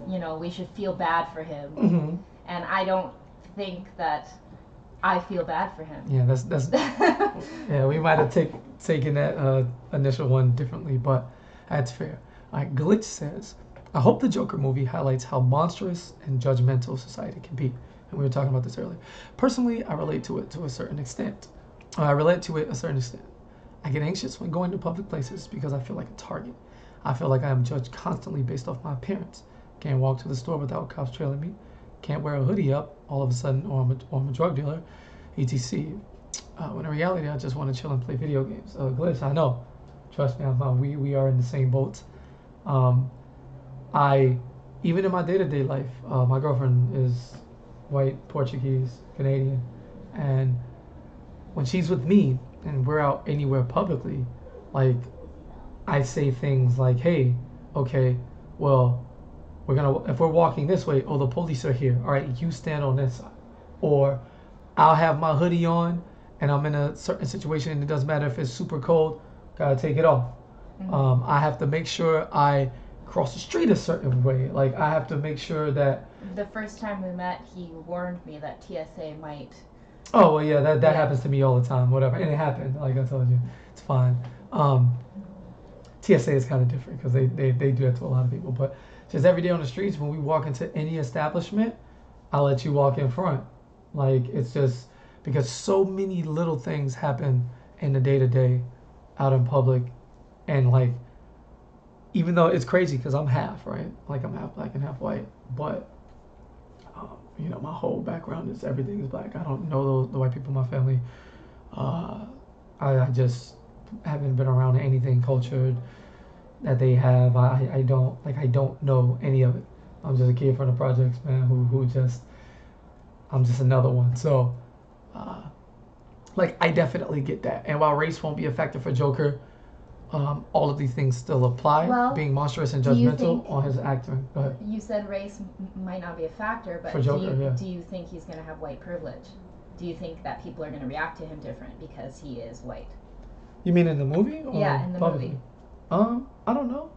we should feel bad for him, Mm-hmm. and I don't think that I feel bad for him. Yeah, that's yeah. We might have taken that initial one differently, but that's fair. All right, Glitch says, I hope the Joker movie highlights how monstrous and judgmental society can be. And we were talking about this earlier. Personally, I relate to it to a certain extent. I relate to it a certain extent. I get anxious when going to public places because I feel like a target. I feel like I am judged constantly based off my appearance. Can't walk to the store without cops trailing me. Can't wear a hoodie up all of a sudden, or I'm a drug dealer, etc. When in reality, I just want to chill and play video games. Glitch, I know. Trust me, we are in the same boat. I, even in my day-to-day life, my girlfriend is white, Portuguese, Canadian, and when she's with me and we're out anywhere publicly, like, I say things like, hey, okay, well, if we're walking this way, oh, the police are here. All right, you stand on this side. Or I'll have my hoodie on and I'm in a certain situation and it doesn't matter if it's super cold, gotta take it off. Mm-hmm. I have to make sure I cross the street a certain way. Like, I have to make sure that... The first time we met, he warned me that TSA might... Oh, well, yeah, that happens to me all the time, whatever. And it happened, like I told you. It's fine. TSA is kind of different because they do that to a lot of people. But just every day on the streets, when we walk into any establishment, I'll let you walk in front. Like, it's just because so many little things happen in the day-to-day out in public. And, like, even though it's crazy because I'm half, right? Like, I'm half black and half white. But, my whole background is everything is black. I don't know the white people in my family. I just haven't been around anything cultured that they have. I don't know any of it. I'm just a kid from the projects, man, I'm just another one. So, I definitely get that. And while race won't be a factor for Joker, all of these things still apply. Well, being monstrous and judgmental on his acting. Go ahead. You said race might not be a factor, but for Joker, do you think he's going to have white privilege? Do you think that people are going to react to him different because he is white? You mean in the movie? Or yeah, in the movie. I don't know.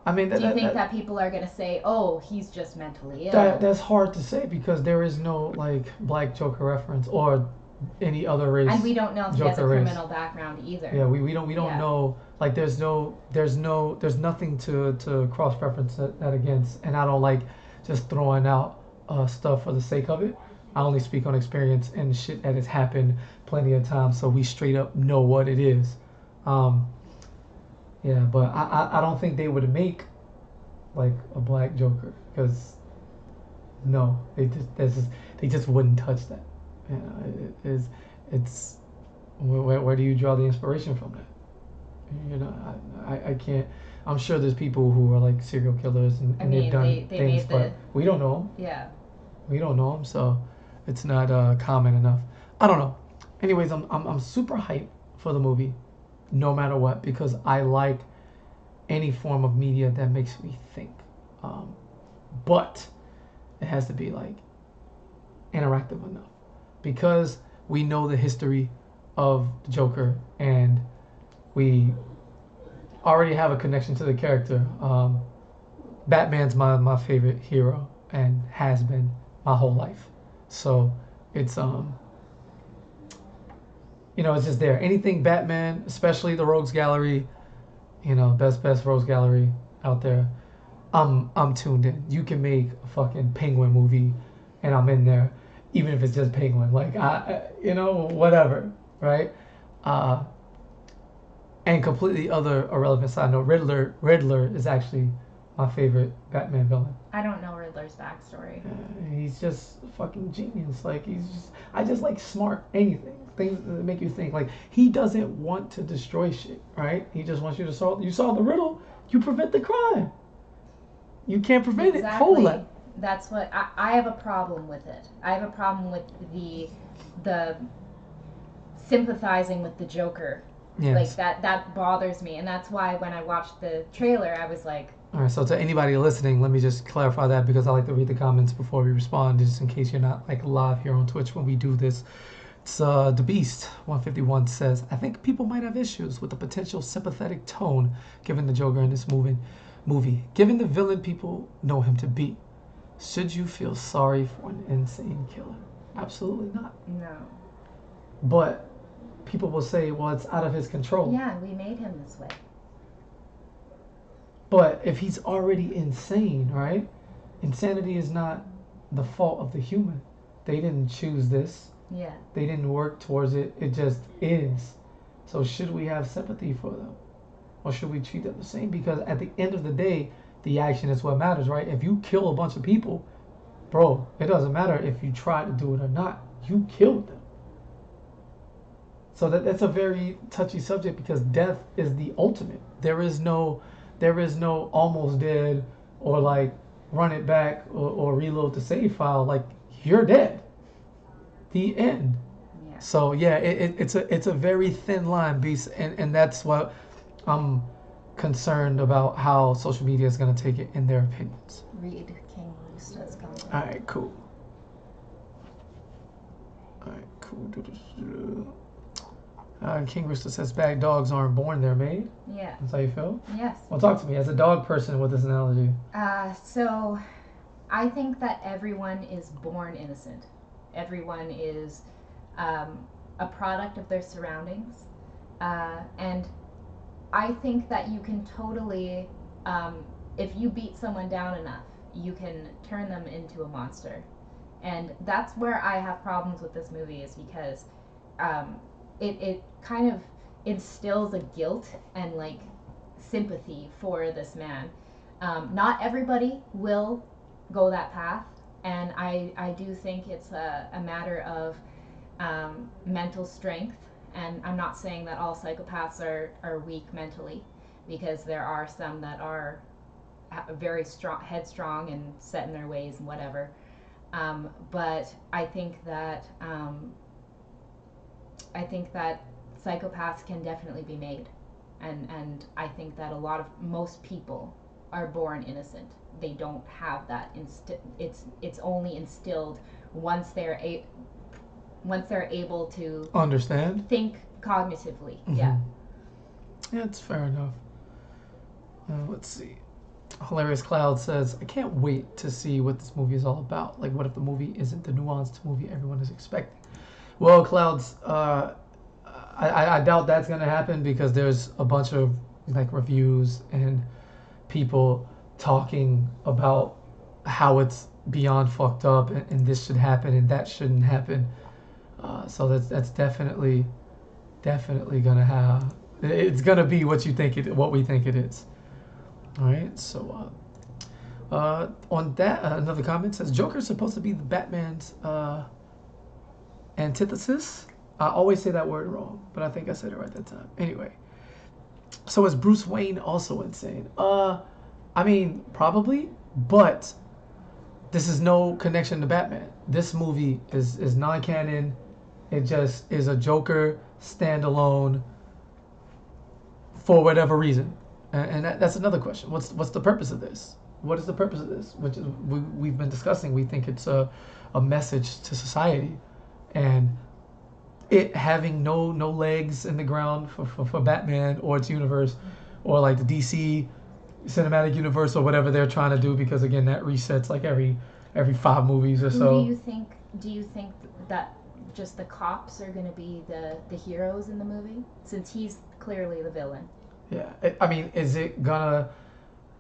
I mean, do you think that people are going to say, "Oh, he's just mentally ill"? That's hard to say because there is no black Joker reference or any other race. And we don't know if he has a criminal background either. Yeah, we don't know. Like, there's nothing to cross reference that against. And I don't like just throwing out stuff for the sake of it. I only speak on experience and shit that has happened plenty of times, so we straight up know what it is. Yeah, but I don't think they would make like a black Joker because no, they just wouldn't touch that. It's where do you draw the inspiration from that? I can't. I'm sure there's people who are like serial killers and they've done things, but we don't know them. Yeah. We don't know them, so it's not common enough. I don't know. Anyways, I'm super hyped for the movie, no matter what, because I like any form of media that makes me think. But it has to be like interactive enough, because we know the history of the Joker and we already have a connection to the character. Batman's my favorite hero and has been my whole life. So it's it's just there. Anything Batman, especially the Rogues Gallery, best Rogues Gallery out there. I'm tuned in. You can make a fucking Penguin movie and I'm in there, even if it's just Penguin. Like, whatever, right? And completely other irrelevant side note, Riddler is actually my favorite Batman villain. I don't know Riddler's backstory. He's just a fucking genius. Like, I just like smart anything. Things that make you think. Like, he doesn't want to destroy shit, right? He just wants you to solve the riddle, you prevent the crime. You can't prevent it. Hold it. That's what I have a problem with it. I have a problem with the sympathizing with the Joker Like Yes. that bothers me, and that's why when I watched the trailer, I was like, All right. So to anybody listening, let me just clarify that because I like to read the comments before we respond, just in case you're not like live here on Twitch when we do this. It's the Beast 151 says, I think people might have issues with the potential sympathetic tone given the Joker in this movie. Given the villain people know him to be, should you feel sorry for an insane killer? Absolutely not. no. But people will say, well, it's out of his control. Yeah, we made him this way. But if he's already insane, right? Insanity is not the fault of the human. They didn't choose this. Yeah. They didn't work towards it. It just is. So should we have sympathy for them? Or should we treat them the same? Because at the end of the day, the action is what matters, right? If you kill a bunch of people, bro, it doesn't matter if you try to do it or not. You killed them. So that's a very touchy subject because death is the ultimate. There is no almost dead or like run it back or reload the save file. Like you're dead. The end. Yeah. So yeah, it's a very thin line, Beast, and that's what I'm concerned about how social media is gonna take it in their opinions. Read King Rooster's comment. All right, cool. All right, cool. King Rooster says bad dogs aren't born, they're made. Yeah. That's how you feel? Yes. Well, talk to me as a dog person with this analogy. So I think that everyone is born innocent. Everyone is a product of their surroundings. And I think that you can totally, if you beat someone down enough, you can turn them into a monster. And that's where I have problems with this movie is because it kind of instills a guilt and like sympathy for this man. Not everybody will go that path, and I do think it's a matter of mental strength. And I'm not saying that all psychopaths are weak mentally, because there are some that are very strong, headstrong, and set in their ways and whatever. But I think that psychopaths can definitely be made, and I think that most people are born innocent. They don't have that. It's only instilled once they're able to Understand? think cognitively. Mm-hmm. Yeah. Yeah, it's fair enough. Let's see. Hilarious Cloud says, I can't wait to see what this movie is all about. Like, what if the movie isn't the nuanced movie everyone is expecting? Well, Clouds, I doubt that's going to happen because there's a bunch of like reviews and people talking about how it's beyond fucked up and this should happen and that shouldn't happen. So that's definitely gonna have. It's gonna be what we think it is. All right. So on that, another comment says Joker's supposed to be the Batman's antithesis. I always say that word wrong, but I think I said it right that time. Anyway, so is Bruce Wayne also insane? I mean, probably, but this is no connection to Batman. This movie is non-canon. It just is a Joker standalone for whatever reason. And that's another question. What's the purpose of this? What is the purpose of this? Which is we've been discussing. We think it's a message to society, and it having no legs in the ground for Batman or its universe, or like the DC cinematic universe or whatever they're trying to do, because again that resets like every 5 movies or so. Do you think that just the cops are going to be the heroes in the movie, since he's clearly the villain? Yeah, I mean, is it gonna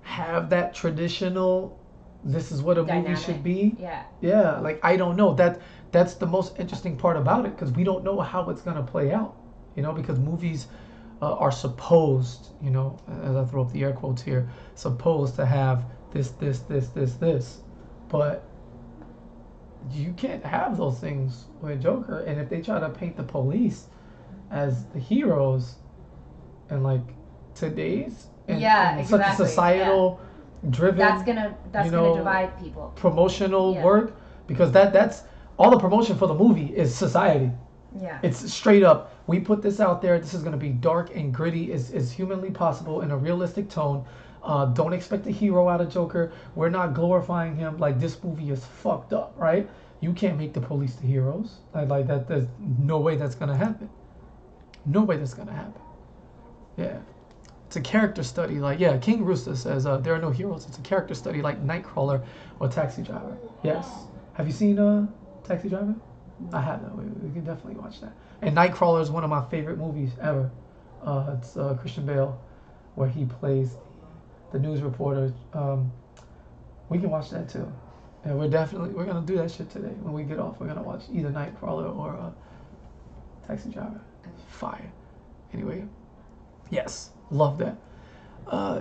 have that traditional, this is what a Dynamic. movie should be? Yeah, like I don't know. That's the most interesting part about it, because we don't know how it's gonna play out, because movies are supposed, as I throw up the air quotes here, supposed to have this, but you can't have those things with Joker. And if they try to paint the police as the heroes and like today's and exactly. such a societal driven, that's gonna divide people. Promotional work, because that's all the promotion for the movie is society. Yeah. It's straight up We put this out there. This is going to be dark and gritty as humanly possible in a realistic tone. Don't expect a hero out of Joker. We're not glorifying him. Like, this movie is fucked up, right? You can't make the police the heroes. Like that. There's no way that's going to happen. No way that's going to happen. Yeah. It's a character study. Like, yeah, King Rooster says there are no heroes. It's a character study like Nightcrawler or Taxi Driver. Yes. Have you seen Taxi Driver? I haven't. We can definitely watch that. And Nightcrawler is one of my favorite movies ever. It's Christian Bale, where he plays the news reporter. We can watch that too. And we're gonna do that shit today when we get off. We're gonna watch either Nightcrawler or Taxi Driver. Fire. Anyway, yes, love that.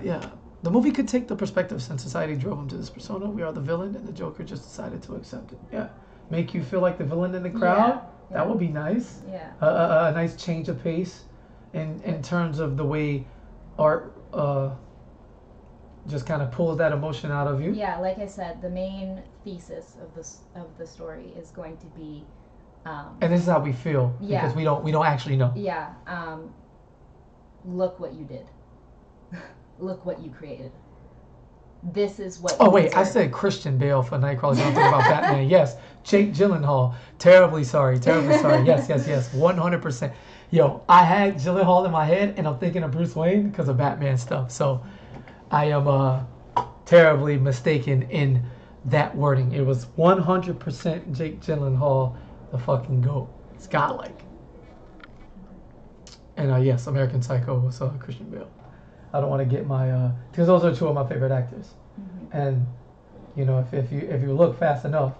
Yeah, the movie could take the perspective since society drove him to this persona. We are the villain, and the Joker just decided to accept it. Yeah, make you feel like the villain in the crowd. Yeah. That would be nice. Yeah. A nice change of pace, in terms of the way art just kind of pulls that emotion out of you. Yeah, like I said, the main thesis of the story is going to be. And this is how we feel because we don't actually know. Yeah. Look what you did. Look what you created. This is what. Oh wait, I said Christian Bale for Nightcrawler. Don't think about Batman. Yes, Jake Gyllenhaal. Terribly sorry. Yes, 100%. Yo, I had Gyllenhaal in my head, and I'm thinking of Bruce Wayne because of Batman stuff. So, I am terribly mistaken in that wording. It was 100% Jake Gyllenhaal, the fucking GOAT. It's godlike. And yes, American Psycho was Christian Bale. I don't want to get my because those are two of my favorite actors. Mm-hmm. And you know, if you look fast enough,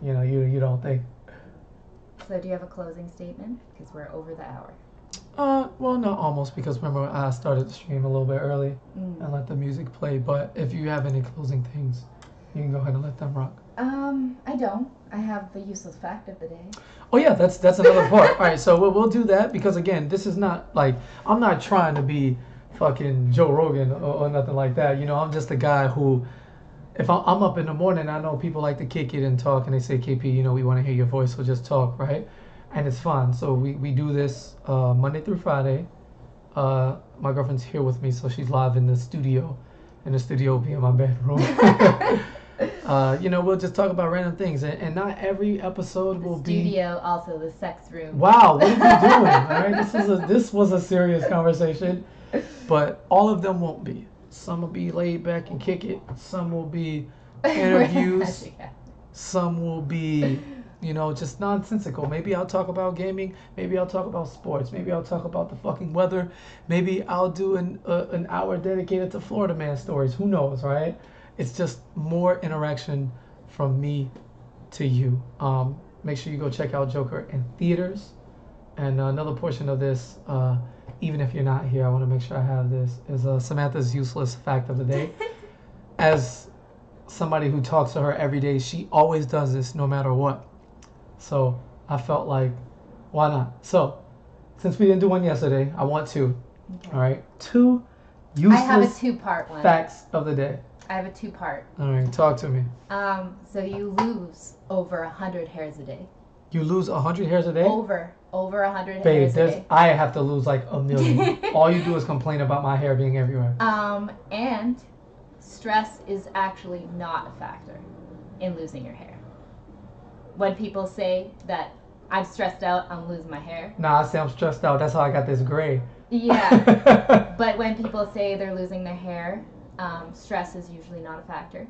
you know, you don't think. So do you have a closing statement? Because we're over the hour. Well, no, almost, because remember I started the stream a little bit early and let the music play. But if you have any closing things, you can go ahead and let them rock. I don't. I have the useless fact of the day. Oh yeah, that's another part. All right, so we'll do that because again, this is not like I'm not trying to be fucking Joe Rogan or nothing like that. You know, I'm just a guy who, if I'm up in the morning, I know people like to kick it and talk, and they say, KP, you know, we want to hear your voice, so just talk, right? And it's fun. So we do this Monday through Friday. My girlfriend's here with me, so she's live in the studio. And the studio will be in my bedroom. You know, we'll just talk about random things, and not every episode will be. Studio, also the sex room. Wow, what are you doing? All right, this was a serious conversation, but all of them won't be. Some will be laid back and kick it. Some will be interviews. Some will be, you know, just nonsensical. Maybe I'll talk about gaming. Maybe I'll talk about sports. Maybe I'll talk about the fucking weather. Maybe I'll do an hour dedicated to Florida man stories. Who knows, right? It's just more interaction from me to you. Make sure you go check out Joker in theaters. And another portion of this, even if you're not here, I want to make sure I have this, is Samantha's useless fact of the day. As somebody who talks to her every day, she always does this no matter what. So I felt like, why not? So since we didn't do one yesterday, I want two. Okay. All right, two useless I have a two-part one. Facts of the day. I have a two-part. All right, talk to me. So you lose over 100 hairs a day. You lose 100 hairs a day? Over 100 hairs a day. I have to lose like 1 million. All you do is complain about my hair being everywhere. And stress is actually not a factor in losing your hair. When people say that I'm stressed out, I'm losing my hair. Nah, I say I'm stressed out. That's how I got this gray. Yeah. But when people say they're losing their hair, stress is usually not a factor.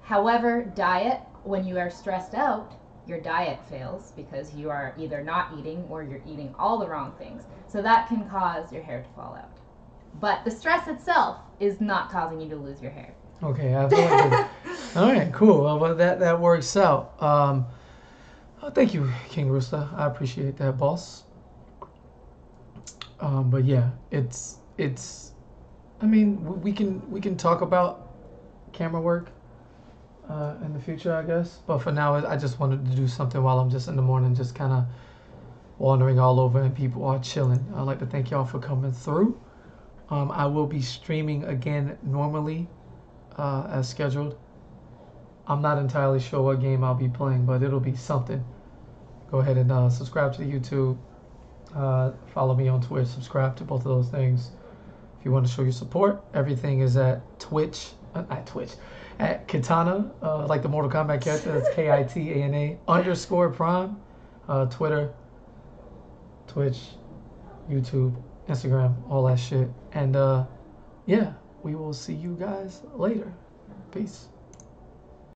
However, diet, when you are stressed out, your diet fails because you are either not eating or you're eating all the wrong things. So that can cause your hair to fall out. But the stress itself is not causing you to lose your hair. Okay, I feel like all right, cool. Well, that works out. Thank you, King Rooster. I appreciate that, boss. But yeah, it's. I mean, we can talk about camera work in the future, I guess. But for now, I just wanted to do something while I'm just in the morning, just kind of wandering all over and people are chilling. I'd like to thank y'all for coming through. I will be streaming again normally as scheduled. I'm not entirely sure what game I'll be playing, but it'll be something. Go ahead and subscribe to the YouTube. Follow me on Twitch. Subscribe to both of those things. If you want to show your support, everything is at Twitch. At Kitana, like the Mortal Kombat character. That's Kitana _Prime. Twitter, Twitch, YouTube, Instagram, all that shit. And yeah, we will see you guys later. Peace.